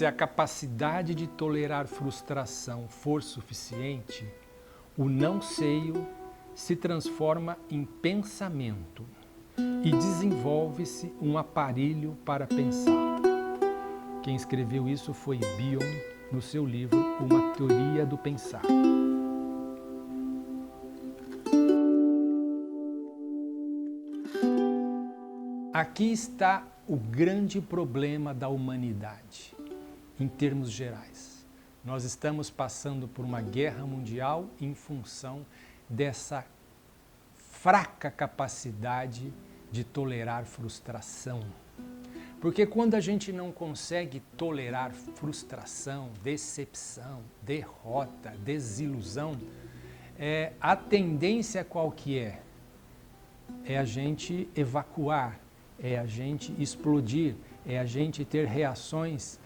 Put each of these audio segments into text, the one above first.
Se a capacidade de tolerar frustração for suficiente, o não-seio se transforma em pensamento e desenvolve-se um aparelho para pensar. Quem escreveu isso foi Bion, no seu livro Uma Teoria do Pensar. Aqui está o grande problema da humanidade, em termos gerais. Nós estamos passando por uma guerra mundial em função dessa fraca capacidade de tolerar frustração. Porque quando a gente não consegue tolerar frustração, decepção, derrota, desilusão, a tendência qual que é? É a gente evacuar, é a gente explodir, é a gente ter reações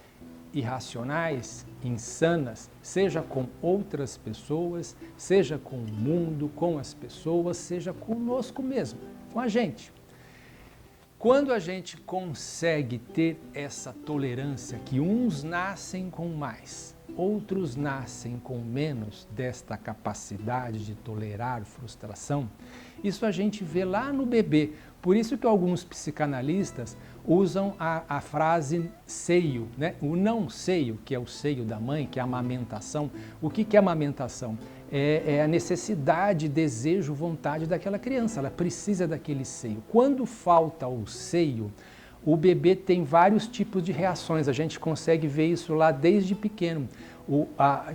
irracionais, insanas, seja com outras pessoas, seja com o mundo, com as pessoas, seja conosco mesmo, com a gente. Quando a gente consegue ter essa tolerância, que uns nascem com mais, outros nascem com menos desta capacidade de tolerar frustração, isso a gente vê lá no bebê. Por isso que alguns psicanalistas usam a frase seio, né? O não seio, que é o seio da mãe, que é a amamentação. O que é amamentação? É a necessidade, desejo, vontade daquela criança, ela precisa daquele seio. Quando falta o seio, o bebê tem vários tipos de reações, a gente consegue ver isso lá desde pequeno.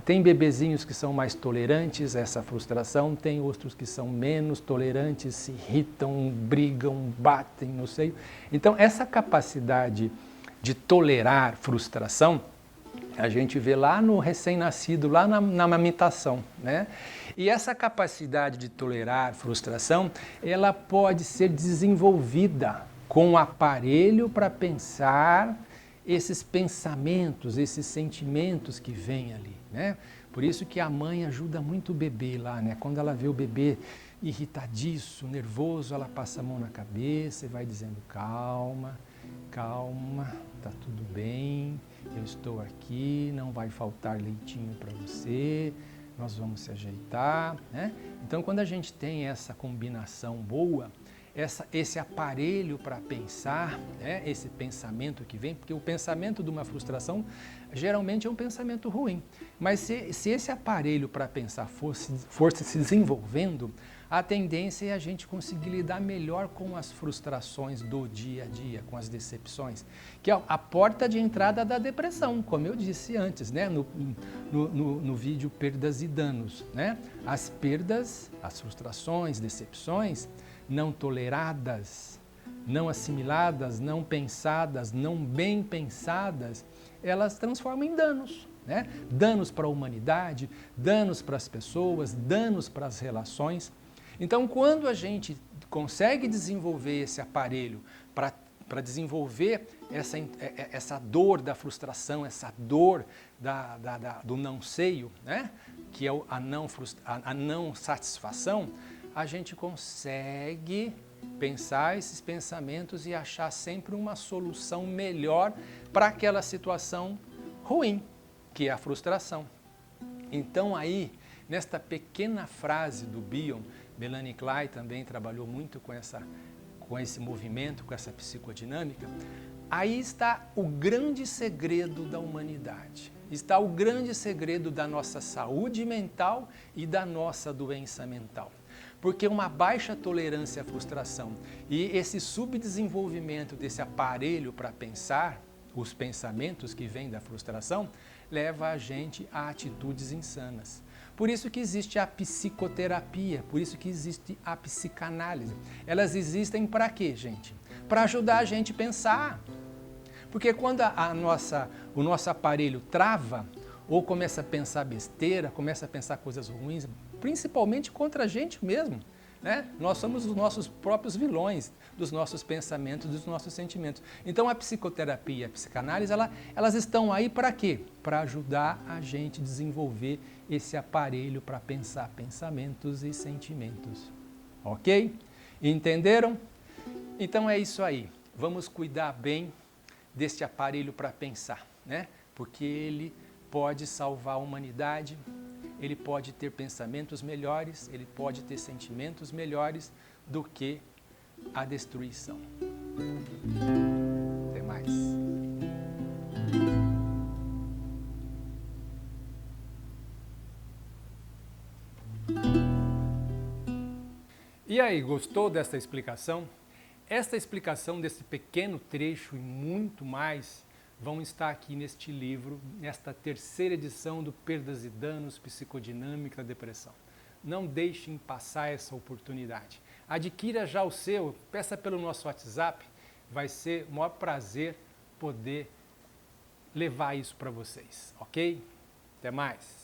Tem bebezinhos que são mais tolerantes a essa frustração, tem outros que são menos tolerantes, se irritam, brigam, batem no seio. Então, essa capacidade de tolerar frustração, a gente vê lá no recém-nascido, lá na amamentação, né? E essa capacidade de tolerar frustração, ela pode ser desenvolvida com um aparelho para pensar esses pensamentos, esses sentimentos que vêm ali, né? Por isso que a mãe ajuda muito o bebê lá, né? Quando ela vê o bebê irritadiço, nervoso, ela passa a mão na cabeça e vai dizendo: calma, calma, tá tudo bem, eu estou aqui, não vai faltar leitinho para você, nós vamos se ajeitar, né? Então, quando a gente tem essa combinação boa, esse aparelho para pensar, né? Esse pensamento que vem, porque o pensamento de uma frustração geralmente é um pensamento ruim, mas se esse aparelho para pensar fosse se desenvolvendo, a tendência é a gente conseguir lidar melhor com as frustrações do dia a dia, com as decepções, que é a porta de entrada da depressão, como eu disse antes, né? no vídeo Perdas e Danos, né? As perdas, as frustrações, decepções não toleradas, não assimiladas, não pensadas, não bem pensadas, elas transformam em danos, né? Danos para a humanidade, danos para as pessoas, danos para as relações. Então, quando a gente consegue desenvolver esse aparelho para desenvolver essa dor da frustração, essa dor do não seio, né? Que é a não satisfação, a gente consegue pensar esses pensamentos e achar sempre uma solução melhor para aquela situação ruim, que é a frustração. Então aí, nesta pequena frase do Bion, Melanie Klein também trabalhou muito com esse movimento, com essa psicodinâmica, aí está o grande segredo da humanidade. Está o grande segredo da nossa saúde mental e da nossa doença mental. Porque uma baixa tolerância à frustração e esse subdesenvolvimento desse aparelho para pensar, os pensamentos que vêm da frustração, leva a gente a atitudes insanas. Por isso que existe a psicoterapia, por isso que existe a psicanálise. Elas existem para quê, gente? Para ajudar a gente a pensar. Porque quando o nosso aparelho trava, ou começa a pensar besteira, começa a pensar coisas ruins, principalmente contra a gente mesmo, né? Nós somos os nossos próprios vilões dos nossos pensamentos, dos nossos sentimentos. Então a psicoterapia e a psicanálise, elas estão aí para quê? Para ajudar a gente a desenvolver esse aparelho para pensar pensamentos e sentimentos. Ok? Entenderam? Então é isso aí. Vamos cuidar bem deste aparelho para pensar, né? porque ele pode salvar a humanidade, ele pode ter pensamentos melhores, ele pode ter sentimentos melhores do que a destruição. Até mais. E aí, gostou dessa explicação? Esta explicação desse pequeno trecho e muito mais vão estar aqui neste livro, nesta terceira edição do Perdas e Danos, Psicodinâmica da Depressão. Não deixem passar essa oportunidade. Adquira já o seu, peça pelo nosso WhatsApp, vai ser o maior prazer poder levar isso para vocês, ok? Até mais!